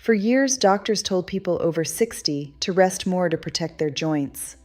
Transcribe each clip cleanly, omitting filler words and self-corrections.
For years, doctors told people over 60 to rest more to protect their joints.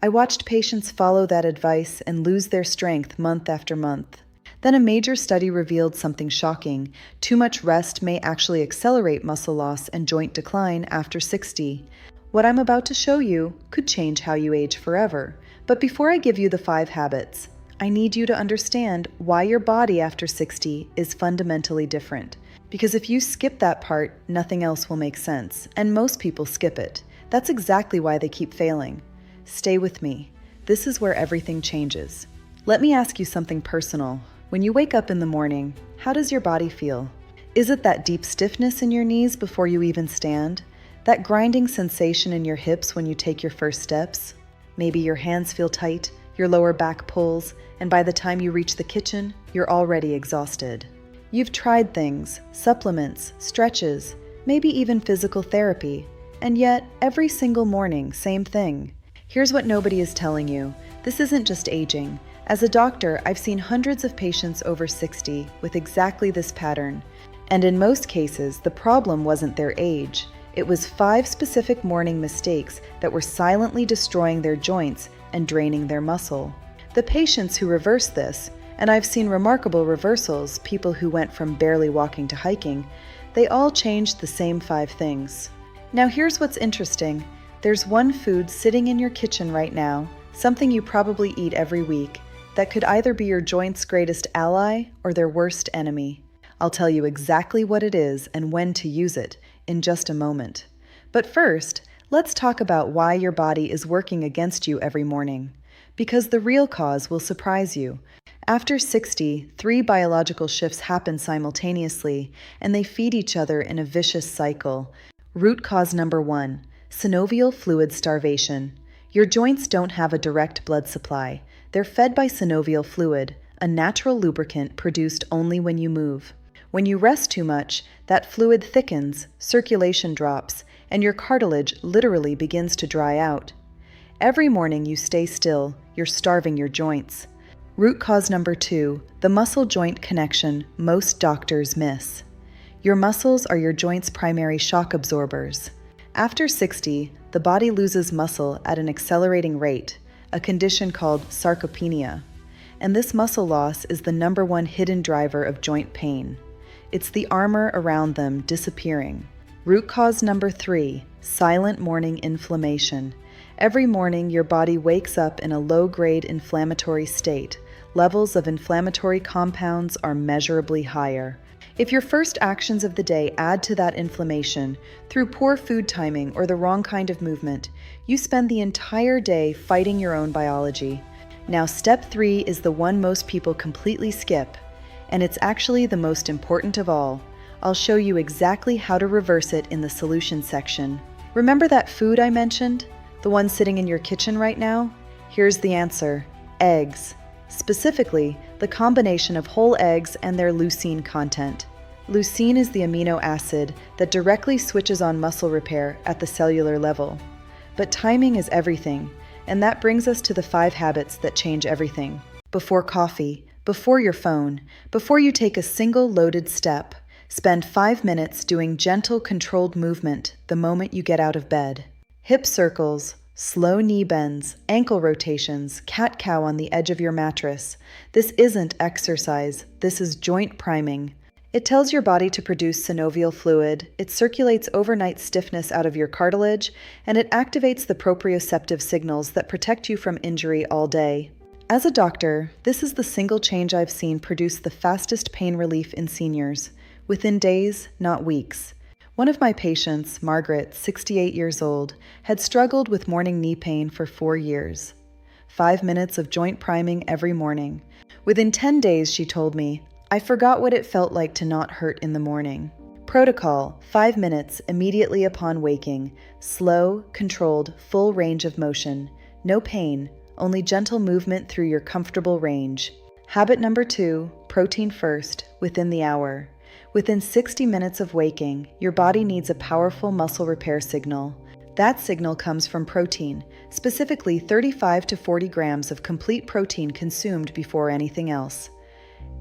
I watched patients follow that advice and lose their strength month after month. Then a major study revealed something shocking. Too much rest may actually accelerate muscle loss and joint decline after 60. What I'm about to show you could change how you age forever. But before I give you the 5 habits, I need you to understand why your body after 60 is fundamentally different. Because if you skip that part, nothing else will make sense, and most people skip it. That's exactly why they keep failing. Stay with me. This is where everything changes. Let me ask you something personal. When you wake up in the morning, how does your body feel? Is it that deep stiffness in your knees before you even stand? That grinding sensation in your hips when you take your first steps? Maybe your hands feel tight, your lower back pulls, and by the time you reach the kitchen, you're already exhausted. You've tried things, supplements, stretches, maybe even physical therapy, and yet every single morning, same thing. Here's what nobody is telling you. This isn't just aging. As a doctor, I've seen hundreds of patients over 60 with exactly this pattern. And in most cases, the problem wasn't their age. It was 5 specific morning mistakes that were silently destroying their joints and draining their muscle. The patients who reversed this, and I've seen remarkable reversals, people who went from barely walking to hiking, they all changed the same 5 things. Now here's what's interesting. There's one food sitting in your kitchen right now, something you probably eat every week, that could either be your joint's greatest ally or their worst enemy. I'll tell you exactly what it is and when to use it in just a moment. But first, let's talk about why your body is working against you every morning. Because the real cause will surprise you. After 60, 3 biological shifts happen simultaneously, and they feed each other in a vicious cycle. Root cause number 1, synovial fluid starvation. Your joints don't have a direct blood supply. They're fed by synovial fluid, a natural lubricant produced only when you move. When you rest too much, that fluid thickens, circulation drops, and your cartilage literally begins to dry out. Every morning you stay still, you're starving your joints. Root cause number 2, the muscle-joint connection most doctors miss. Your muscles are your joint's primary shock absorbers. After 60, the body loses muscle at an accelerating rate, a condition called sarcopenia. And this muscle loss is the number 1 hidden driver of joint pain. It's the armor around them disappearing. Root cause number 3, silent morning inflammation. Every morning, your body wakes up in a low-grade inflammatory state. Levels of inflammatory compounds are measurably higher. If your first actions of the day add to that inflammation through poor food timing or the wrong kind of movement, you spend the entire day fighting your own biology. Now, step 3 is the one most people completely skip, and it's actually the most important of all. I'll show you exactly how to reverse it in the solution section. Remember that food I mentioned? The one sitting in your kitchen right now? Here's the answer: eggs. Specifically, the combination of whole eggs and their leucine content. Leucine is the amino acid that directly switches on muscle repair at the cellular level. But timing is everything, and that brings us to the 5 habits that change everything. Before coffee, before your phone, before you take a single loaded step, spend 5 minutes doing gentle, controlled movement the moment you get out of bed. Hip circles, slow knee bends, ankle rotations, cat-cow on the edge of your mattress. This isn't exercise, this is joint priming. It tells your body to produce synovial fluid, it circulates overnight stiffness out of your cartilage, and it activates the proprioceptive signals that protect you from injury all day. As a doctor, this is the single change I've seen produce the fastest pain relief in seniors, within days, not weeks. One of my patients, Margaret, 68 years old, had struggled with morning knee pain for 4 years. 5 minutes of joint priming every morning. Within 10 days, she told me, I forgot what it felt like to not hurt in the morning. Protocol: 5 minutes immediately upon waking. Slow, controlled, full range of motion. No pain, only gentle movement through your comfortable range. Habit number 2, protein first, within the hour. Within 60 minutes of waking, your body needs a powerful muscle repair signal. That signal comes from protein, specifically 35 to 40 grams of complete protein consumed before anything else.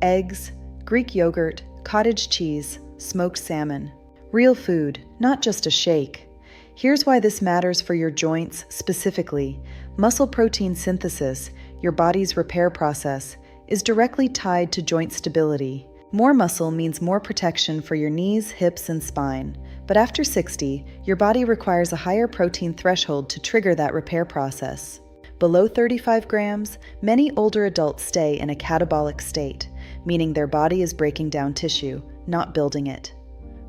Eggs, Greek yogurt, cottage cheese, smoked salmon. Real food, not just a shake. Here's why this matters for your joints specifically. Muscle protein synthesis, your body's repair process, is directly tied to joint stability. More muscle means more protection for your knees, hips, and spine. But after 60, your body requires a higher protein threshold to trigger that repair process. Below 35 grams, many older adults stay in a catabolic state, meaning their body is breaking down tissue, not building it.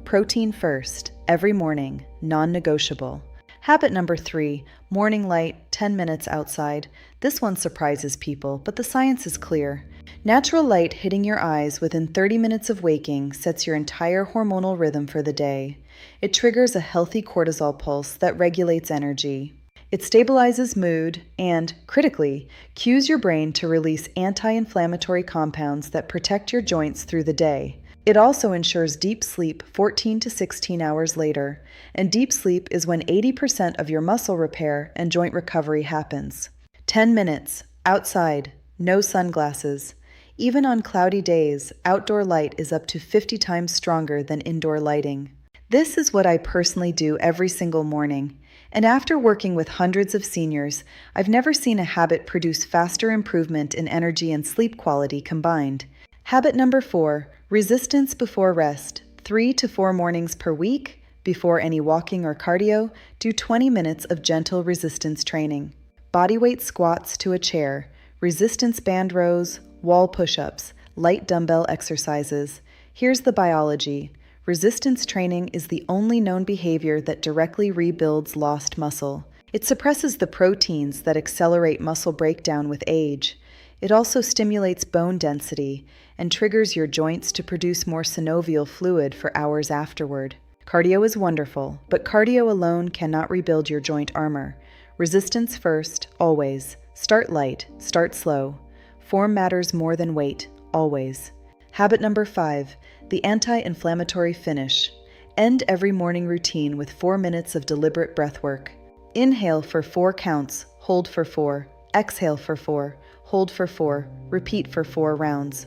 Protein first, every morning, non-negotiable. Habit number 3, morning light, 10 minutes outside. This one surprises people, but the science is clear. Natural light hitting your eyes within 30 minutes of waking sets your entire hormonal rhythm for the day. It triggers a healthy cortisol pulse that regulates energy. It stabilizes mood and, critically, cues your brain to release anti-inflammatory compounds that protect your joints through the day. It also ensures deep sleep 14 to 16 hours later, and deep sleep is when 80% of your muscle repair and joint recovery happens. 10 minutes, outside, no sunglasses. Even on cloudy days, outdoor light is up to 50 times stronger than indoor lighting. This is what I personally do every single morning. And after working with hundreds of seniors, I've never seen a habit produce faster improvement in energy and sleep quality combined. Habit number 4, resistance before rest. 3 to 4 mornings per week, before any walking or cardio, do 20 minutes of gentle resistance training. Bodyweight squats to a chair, resistance band rows, wall push-ups, light dumbbell exercises. Here's the biology. Resistance training is the only known behavior that directly rebuilds lost muscle. It suppresses the proteins that accelerate muscle breakdown with age. It also stimulates bone density and triggers your joints to produce more synovial fluid for hours afterward. Cardio is wonderful, but cardio alone cannot rebuild your joint armor. Resistance first, always. Start light, start slow. Form matters more than weight, always. Habit number 5, the anti-inflammatory finish. End every morning routine with 4 minutes of deliberate breath work. Inhale for 4 counts, hold for 4. Exhale for 4, hold for 4, repeat for 4 rounds.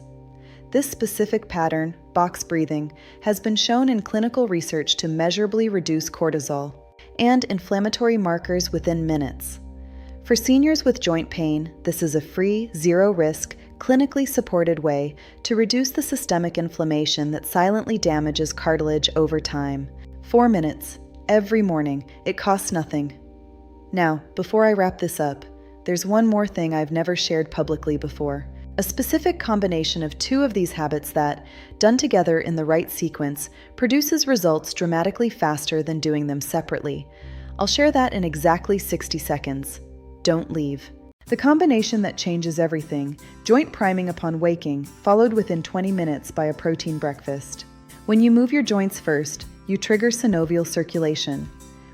This specific pattern, box breathing, has been shown in clinical research to measurably reduce cortisol and inflammatory markers within minutes. For seniors with joint pain, this is a free, zero-risk, clinically supported way to reduce the systemic inflammation that silently damages cartilage over time. 4 minutes, every morning. It costs nothing. Now, before I wrap this up, there's one more thing I've never shared publicly before. A specific combination of 2 of these habits that, done together in the right sequence, produces results dramatically faster than doing them separately. I'll share that in exactly 60 seconds. Don't leave. The combination that changes everything, joint priming upon waking, followed within 20 minutes by a protein breakfast. When you move your joints first, you trigger synovial circulation.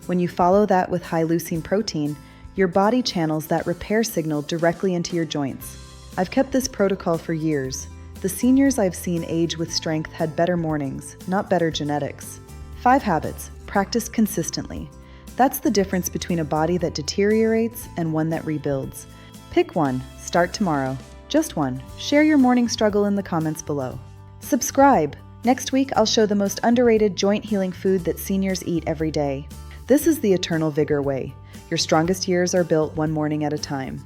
When you follow that with high-leucine protein, your body channels that repair signal directly into your joints. I've kept this protocol for years. The seniors I've seen age with strength had better mornings, not better genetics. 5 habits, practiced consistently. That's the difference between a body that deteriorates and one that rebuilds. Pick one, start tomorrow. Just one. Share your morning struggle in the comments below. Subscribe. Next week, I'll show the most underrated joint healing food that seniors eat every day. This is the Eternal Vigor Way. Your strongest years are built one morning at a time.